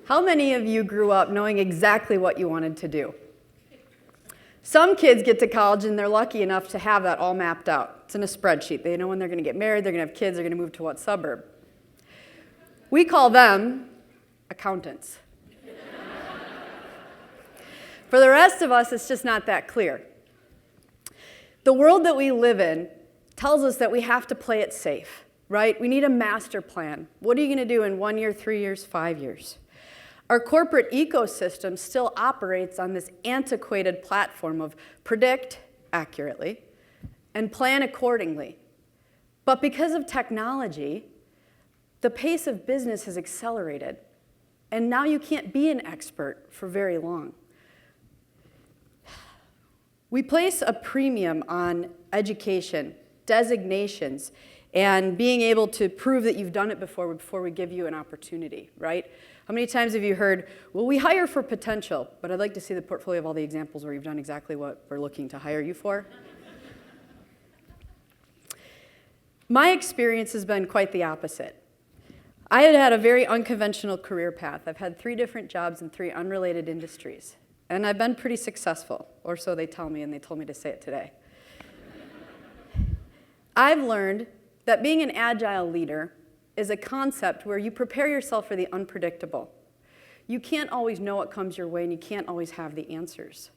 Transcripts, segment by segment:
How many of you grew up knowing exactly what you wanted to do? Some kids get to college and they're lucky enough to have that all mapped out. It's in a spreadsheet. They know when they're going to get married, they're going to have kids, they're going to move to what suburb. We call them accountants. For the rest of us, it's just not that clear. The world that we live in tells us that we have to play it safe, right? We need a master plan. What are you going to do in 1 year, 3 years, 5 years? Our corporate ecosystem still operates on this antiquated platform of predict accurately and plan accordingly. But because of technology, the pace of business has accelerated. And now you can't be an expert for very long. We place a premium on education, designations, and being able to prove that you've done it before we give you an opportunity, right? How many times have you heard, well, we hire for potential, but I'd like to see the portfolio of all the examples where you've done exactly what we're looking to hire you for? My experience has been quite the opposite. I had a very unconventional career path. I've had 3 different jobs in 3 unrelated industries, and I've been pretty successful, or so they tell me, and they told me to say it today. I've learned that being an agile leader is a concept where you prepare yourself for the unpredictable. You can't always know what comes your way, and you can't always have the answers.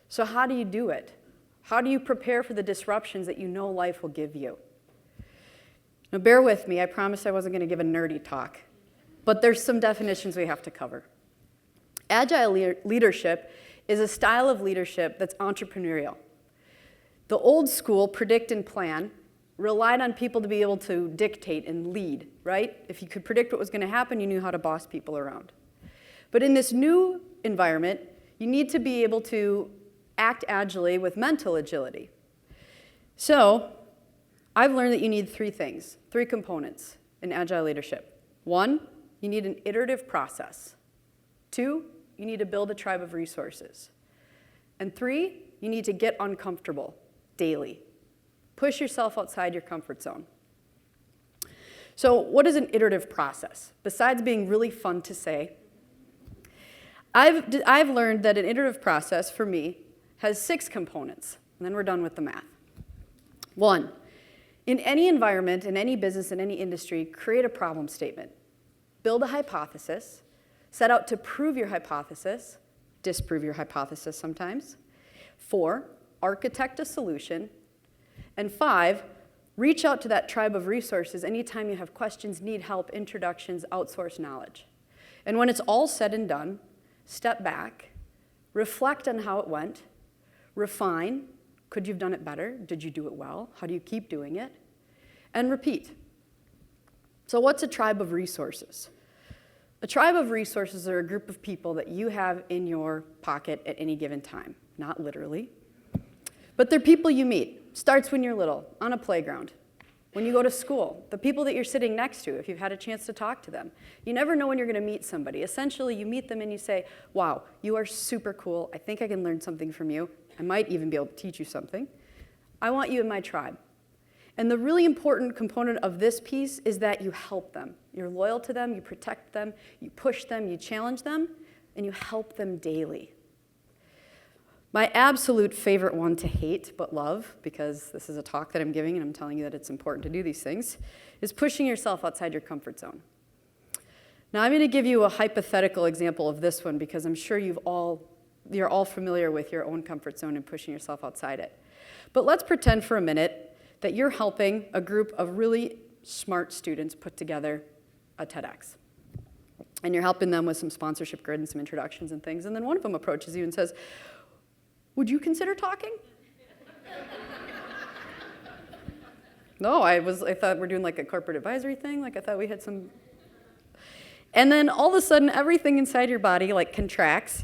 So how do you do it? How do you prepare for the disruptions that you know life will give you? Now bear with me, I promised I wasn't going to give a nerdy talk, but there's some definitions we have to cover. Agile leadership is a style of leadership that's entrepreneurial. The old school predict and plan relied on people to be able to dictate and lead, right? If you could predict what was going to happen, you knew how to boss people around. But in this new environment, you need to be able to act agilely with mental agility. So I've learned that you need 3 things, 3 components in agile leadership. 1, you need an iterative process. 2, you need to build a tribe of resources. And 3, you need to get uncomfortable daily. Push yourself outside your comfort zone. So what is an iterative process? Besides being really fun to say, I've learned that an iterative process, for me, has 6 components, and then we're done with the math. 1, in any environment, in any business, in any industry, create a problem statement. Build a hypothesis, set out to prove your hypothesis, disprove your hypothesis sometimes. 4, architect a solution. And 5, reach out to that tribe of resources anytime you have questions, need help, introductions, outsource knowledge. And when it's all said and done, step back, reflect on how it went, refine, could you have done it better? Did you do it well? How do you keep doing it? And repeat. So what's a tribe of resources? A tribe of resources are a group of people that you have in your pocket at any given time, not literally. But they're people you meet. Starts when you're little, on a playground, when you go to school, the people that you're sitting next to, if you've had a chance to talk to them. You never know when you're going to meet somebody. Essentially, you meet them and you say, wow, you are super cool. I think I can learn something from you. I might even be able to teach you something. I want you in my tribe. And the really important component of this piece is that you help them. You're loyal to them, you protect them, you push them, you challenge them, and you help them daily. My absolute favorite one to hate but love, because this is a talk that I'm giving and I'm telling you that it's important to do these things, is pushing yourself outside your comfort zone. Now I'm going to give you a hypothetical example of this one because I'm sure you're all familiar with your own comfort zone and pushing yourself outside it. But let's pretend for a minute that you're helping a group of really smart students put together a TEDx. And you're helping them with some sponsorship grid and some introductions and things, and then one of them approaches you and says, would you consider talking? No, I thought we're doing like a corporate advisory thing. Like I thought we had some. And then all of a sudden, everything inside your body like contracts,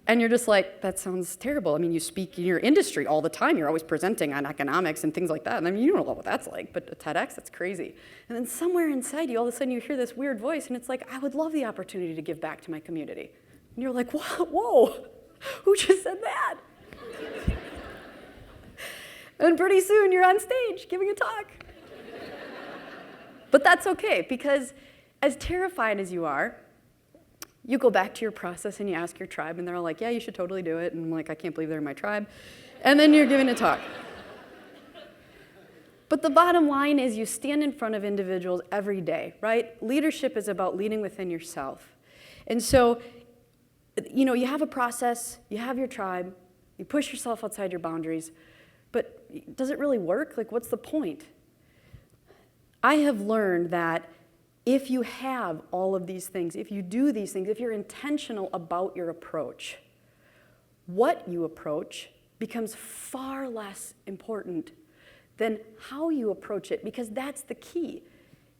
and you're just like, that sounds terrible. I mean, you speak in your industry all the time. You're always presenting on economics and things like that. And I mean, you don't know what that's like, but a TEDx, that's crazy. And then somewhere inside you, all of a sudden you hear this weird voice, and it's like, I would love the opportunity to give back to my community. And you're like, whoa, who just said that? And pretty soon you're on stage giving a talk. But that's okay, because as terrified as you are, You go back to your process and you ask your tribe, and they're all like, yeah, you should totally do it. And I'm like, I can't believe they're in my tribe. And then you're giving a talk. But the bottom line is you stand in front of individuals every day, right? Leadership is about leading within yourself. And so, you have a process, you have your tribe, you push yourself outside your boundaries, but does it really work? Like, what's the point? I have learned that if you have all of these things, if you do these things, if you're intentional about your approach, what you approach becomes far less important than how you approach it, because that's the key.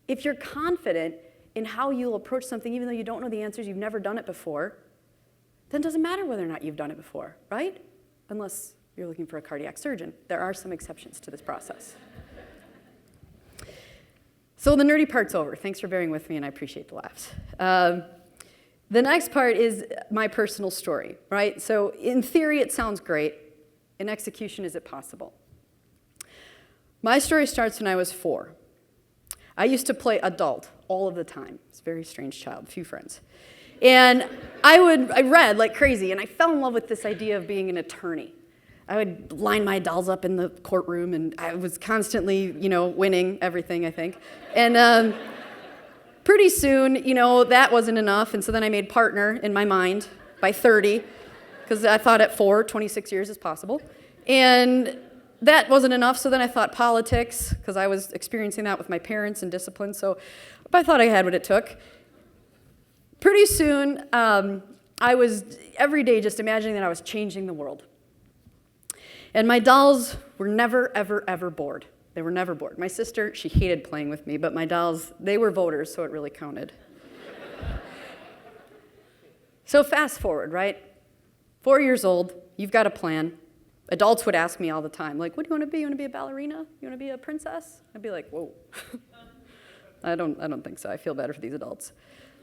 If you're confident in how you'll approach something, even though you don't know the answers, you've never done it before, then it doesn't matter whether or not you've done it before, right? Unless you're looking for a cardiac surgeon. There are some exceptions to this process. So the nerdy part's over. Thanks for bearing with me, and I appreciate the laughs. The next part is my personal story, right? So in theory, it sounds great. In execution, is it possible? My story starts when I was 4. I used to play adult all of the time. I was a very strange child, few friends. And I read like crazy, and I fell in love with this idea of being an attorney. I would line my dolls up in the courtroom, and I was constantly, winning everything, I think. And pretty soon, that wasn't enough, and so then I made partner in my mind by 30, because I thought at 4, 26 years is possible. And that wasn't enough, so then I thought politics, because I was experiencing that with my parents and discipline, so I thought I had what it took. Pretty soon, I was every day just imagining that I was changing the world. And my dolls were never, ever, ever bored. They were never bored. My sister, she hated playing with me, but my dolls, they were voters, so it really counted. So fast forward, right? 4 years old, you've got a plan. Adults would ask me all the time, like, what do you want to be? You want to be a ballerina? You want to be a princess? I'd be like, whoa. I don't think so. I feel better for these adults.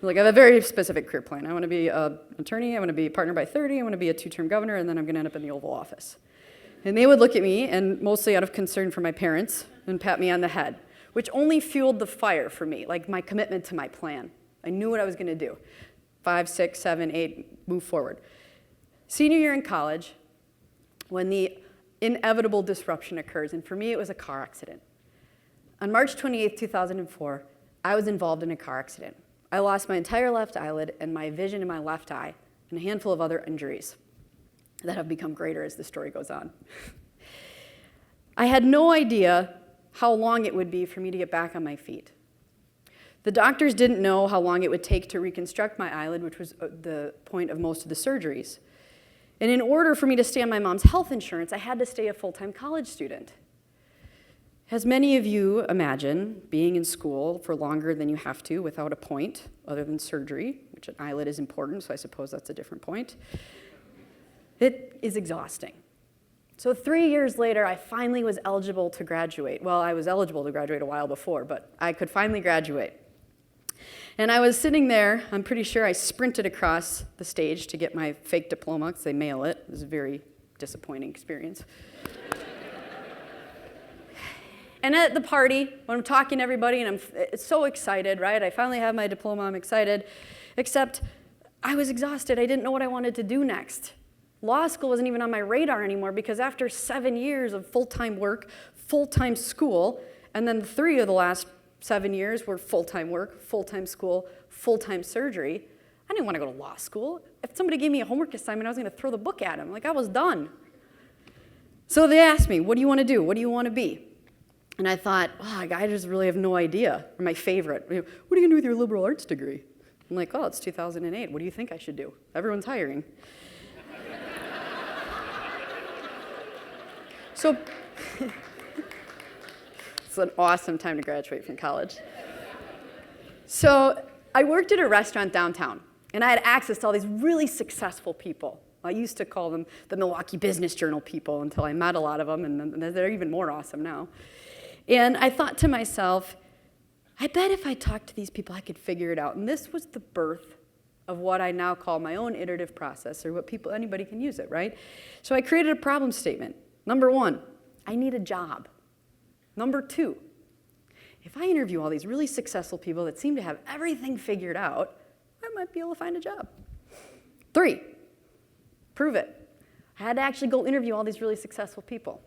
Like, I have a very specific career plan. I want to be an attorney. I want to be a partner by 30. I want to be a 2-term governor, and then I'm going to end up in the Oval Office. And they would look at me, and mostly out of concern for my parents, and pat me on the head, which only fueled the fire for me, like my commitment to my plan. I knew what I was going to do. 5, 6, 7, 8, move forward. Senior year in college, when the inevitable disruption occurs, and for me it was a car accident. On March 28, 2004, I was involved in a car accident. I lost my entire left eyelid and my vision in my left eye, and a handful of other injuries that have become greater as the story goes on. I had no idea how long it would be for me to get back on my feet. The doctors didn't know how long it would take to reconstruct my eyelid, which was the point of most of the surgeries. And in order for me to stay on my mom's health insurance, I had to stay a full-time college student. As many of you imagine, being in school for longer than you have to without a point other than surgery, which an eyelid is important, so I suppose that's a different point, it is exhausting. So 3 years later, I finally was eligible to graduate. Well, I was eligible to graduate a while before, but I could finally graduate. And I was sitting there, I'm pretty sure I sprinted across the stage to get my fake diploma, because they mail it. It was a very disappointing experience. And at the party, when I'm talking to everybody, and I'm so excited, right? I finally have my diploma, I'm excited. Except I was exhausted. I didn't know what I wanted to do next. Law school wasn't even on my radar anymore, because after 7 years of full-time work, full-time school, and then 3 of the last 7 years were full-time work, full-time school, full-time surgery, I didn't want to go to law school. If somebody gave me a homework assignment, I was going to throw the book at them. Like, I was done. So they asked me, what do you want to do? What do you want to be? And I thought, I just really have no idea. Or my favorite, what are you going to do with your liberal arts degree? I'm like, it's 2008. What do you think I should do? Everyone's hiring. So it's an awesome time to graduate from college. So I worked at a restaurant downtown, and I had access to all these really successful people. I used to call them the Milwaukee Business Journal people until I met a lot of them, and they're even more awesome now. And I thought to myself, I bet if I talked to these people, I could figure it out. And this was the birth of what I now call my own iterative process, or anybody can use it, right? So I created a problem statement. Number 1, I need a job. Number 2, if I interview all these really successful people that seem to have everything figured out, I might be able to find a job. 3, prove it. I had to actually go interview all these really successful people.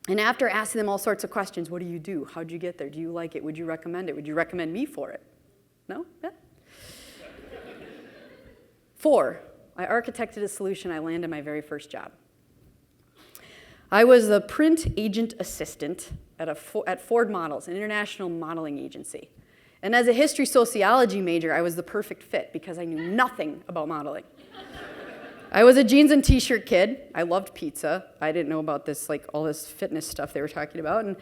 And after asking them all sorts of questions, what do you do? How'd you get there? Do you like it? Would you recommend it? Would you recommend me for it? No? Yeah. 4, I architected a solution. I landed my very first job. I was the print agent assistant at Ford Models, an international modeling agency. And as a history sociology major, I was the perfect fit because I knew nothing about modeling. I was a jeans and t-shirt kid. I loved pizza. I didn't know about this, like all this fitness stuff they were talking about. And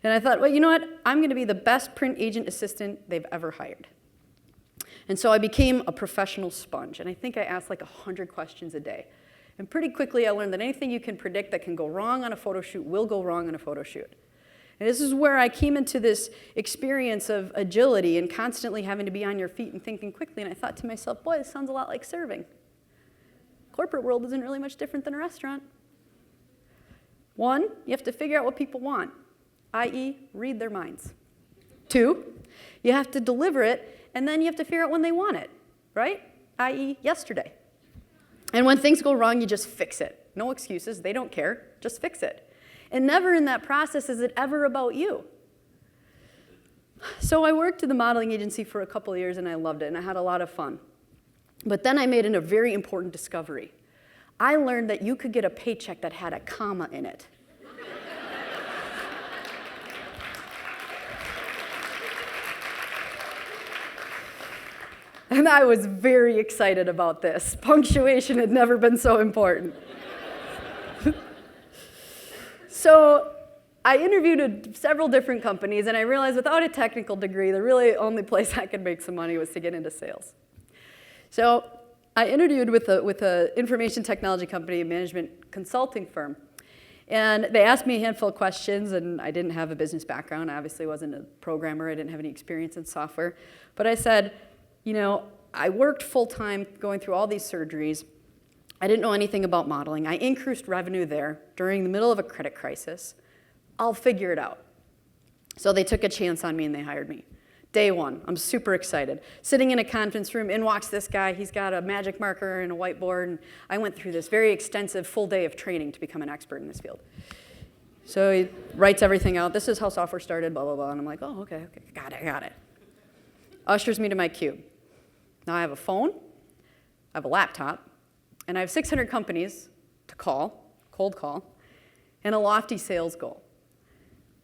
I thought, well, you know what? I'm going to be the best print agent assistant they've ever hired. And so I became a professional sponge. And I think I asked like 100 questions a day. And pretty quickly I learned that anything you can predict that can go wrong on a photo shoot will go wrong on a photo shoot. And this is where I came into this experience of agility and constantly having to be on your feet and thinking quickly. And I thought to myself, boy, this sounds a lot like serving. Corporate world isn't really much different than a restaurant. 1, you have to figure out what people want, i.e., read their minds. 2, you have to deliver it, and then you have to figure out when they want it, right? i.e., yesterday. And when things go wrong, you just fix it. No excuses, they don't care, just fix it. And never in that process is it ever about you. So I worked at the modeling agency for a couple of years, and I loved it, and I had a lot of fun. But then I made a very important discovery. I learned that you could get a paycheck that had a comma in it. And I was very excited about this. Punctuation had never been so important. So I interviewed at several different companies, and I realized without a technical degree, the really only place I could make some money was to get into sales. So I interviewed with a information technology company, a management consulting firm. And they asked me a handful of questions, and I didn't have a business background. I obviously wasn't a programmer. I didn't have any experience in software. But I said, you know, I worked full-time going through all these surgeries. I didn't know anything about modeling. I increased revenue there during the middle of a credit crisis. I'll figure it out. So they took a chance on me, and they hired me. Day 1, I'm super excited. Sitting in a conference room, in walks this guy. He's got a magic marker and a whiteboard, and I went through this very extensive full day of training to become an expert in this field. So he writes everything out. This is how software started, blah, blah, blah. And I'm like, oh, okay, got it. Ushers me to my cube. Now I have a phone, I have a laptop, and I have 600 companies to call, cold call, and a lofty sales goal.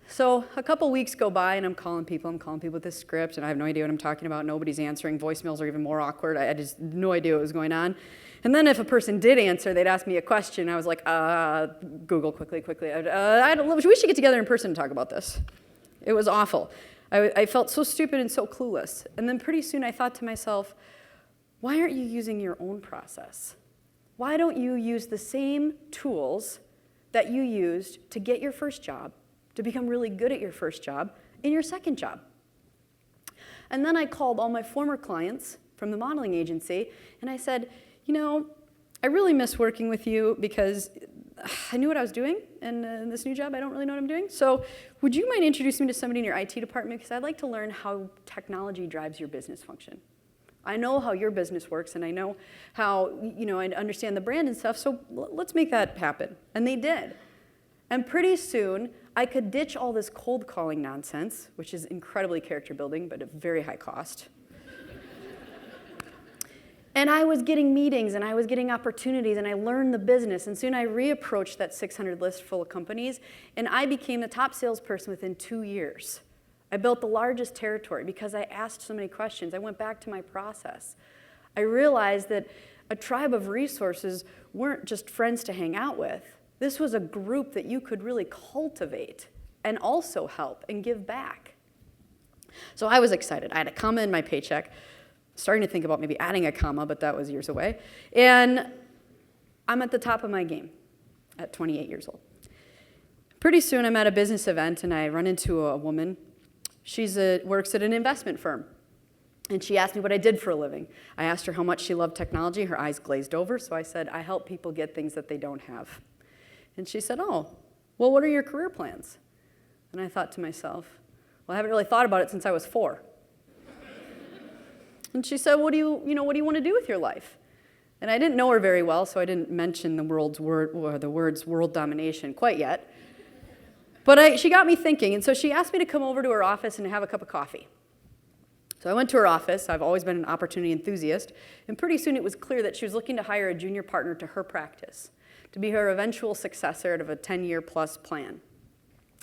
So a couple weeks go by, and I'm calling people with this script, and I have no idea what I'm talking about. Nobody's answering. Voicemails are even more awkward. I just had no idea what was going on. And then if a person did answer, they'd ask me a question. I was like, Google quickly. We should get together in person and talk about this. It was awful. I felt so stupid and so clueless. And then pretty soon I thought to myself, why aren't you using your own process? Why don't you use the same tools that you used to get your first job, to become really good at your first job, in your second job? And then I called all my former clients from the modeling agency, and I said, you know, I really miss working with you because I knew what I was doing, and in this new job, I don't really know what I'm doing. So would you mind introducing me to somebody in your IT department? Because I'd like to learn how technology drives your business function. I know how your business works, and I know how, you know, I understand the brand and stuff, so let's make that happen. And they did. And pretty soon, I could ditch all this cold calling nonsense, which is incredibly character building, but at very high cost. And I was getting meetings, and I was getting opportunities, and I learned the business. And soon I reapproached that 600 list full of companies, and I became the top salesperson within 2 years. I built the largest territory because I asked so many questions. I went back to my process. I realized that a tribe of resources weren't just friends to hang out with. This was a group that you could really cultivate and also help and give back. So I was excited. I had a comma in my paycheck. Starting to think about maybe adding a comma, but that was years away. And I'm at the top of my game at 28 years old. Pretty soon I'm at a business event, and I run into a woman. She works at an investment firm. And she asked me what I did for a living. I asked her how much she loved technology. Her eyes glazed over, so I said, I help people get things that they don't have. And she said, oh, well, what are your career plans? And I thought to myself, well, I haven't really thought about it since I was 4. And she said, what do you want to do with your life? And I didn't know her very well, so I didn't mention the words world domination quite yet. But she got me thinking, and so she asked me to come over to her office and have a cup of coffee. So I went to her office. I've always been an opportunity enthusiast, and pretty soon it was clear that she was looking to hire a junior partner to her practice, to be her eventual successor out of a 10-year-plus plan.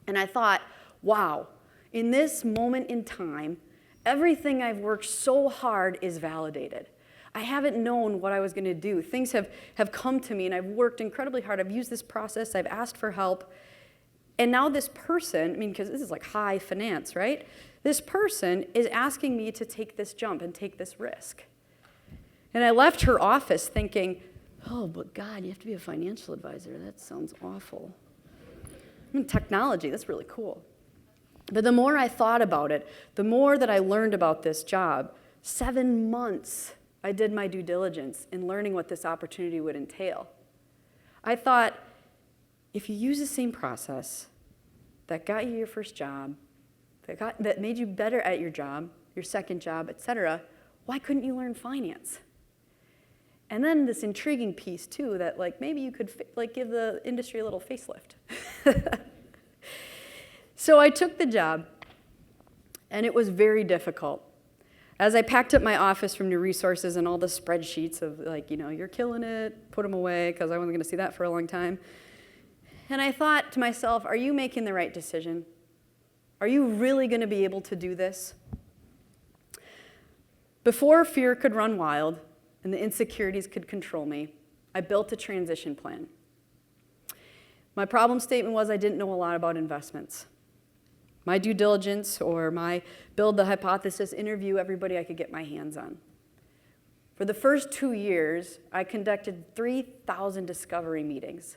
And I thought, wow, in this moment in time, everything I've worked so hard is validated. I haven't known what I was going to do. Things have come to me, and I've worked incredibly hard. I've used this process. I've asked for help. And now this person, because this is like high finance, right? This person is asking me to take this jump and take this risk. And I left her office thinking, oh, but God, you have to be a financial advisor. That sounds awful. Technology, that's really cool. But the more I thought about it, the more that I learned about this job. 7 months I did my due diligence in learning what this opportunity would entail. I thought, if you use the same process that got you your first job, that made you better at your job, your second job, etc., why couldn't you learn finance? And then this intriguing piece, too, that maybe you could give the industry a little facelift. So I took the job, and it was very difficult. As I packed up my office from new resources and all the spreadsheets of you're killing it, put them away, because I wasn't going to see that for a long time. And I thought to myself, are you making the right decision? Are you really going to be able to do this? Before fear could run wild and the insecurities could control me, I built a transition plan. My problem statement was I didn't know a lot about investments. My due diligence or my build the hypothesis interview everybody I could get my hands on. For the first 2 years, I conducted 3,000 discovery meetings.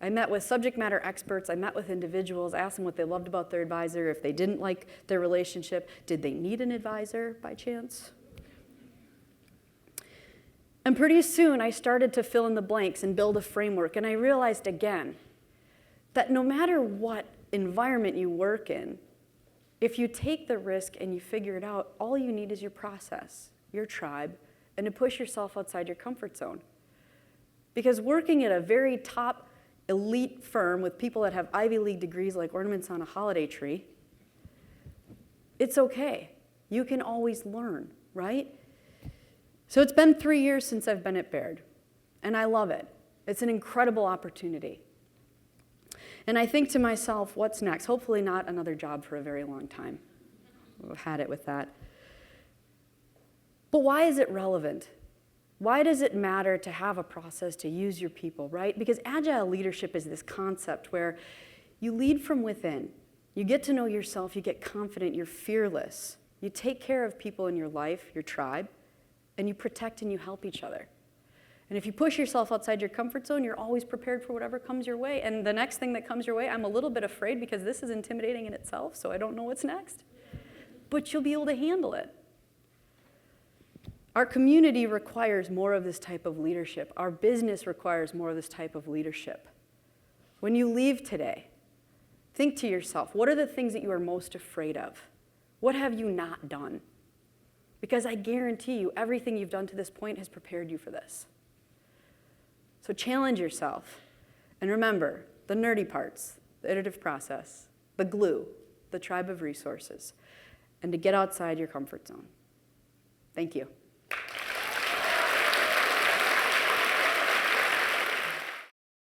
I met with subject matter experts. I met with individuals, asked them what they loved about their advisor, if they didn't like their relationship. Did they need an advisor by chance? And pretty soon, I started to fill in the blanks and build a framework. And I realized again that no matter what environment you work in, if you take the risk and you figure it out, all you need is your process, your tribe, and to push yourself outside your comfort zone. Because working at a very top elite firm with people that have Ivy League degrees like ornaments on a holiday tree, it's okay. You can always learn, right? So it's been 3 years since I've been at Baird, and I love it. It's an incredible opportunity. And I think to myself, what's next? Hopefully not another job for a very long time. I've had it with that. But why is it relevant? Why does it matter to have a process to use your people, right? Because agile leadership is this concept where you lead from within. You get to know yourself, you get confident, you're fearless. You take care of people in your life, your tribe, and you protect and you help each other. And if you push yourself outside your comfort zone, you're always prepared for whatever comes your way. And the next thing that comes your way, I'm a little bit afraid because this is intimidating in itself, so I don't know what's next. But you'll be able to handle it. Our community requires more of this type of leadership. Our business requires more of this type of leadership. When you leave today, think to yourself, what are the things that you are most afraid of? What have you not done? Because I guarantee you, everything you've done to this point has prepared you for this. So challenge yourself. And remember, the nerdy parts, the iterative process, the glue, the tribe of resources, and to get outside your comfort zone. Thank you.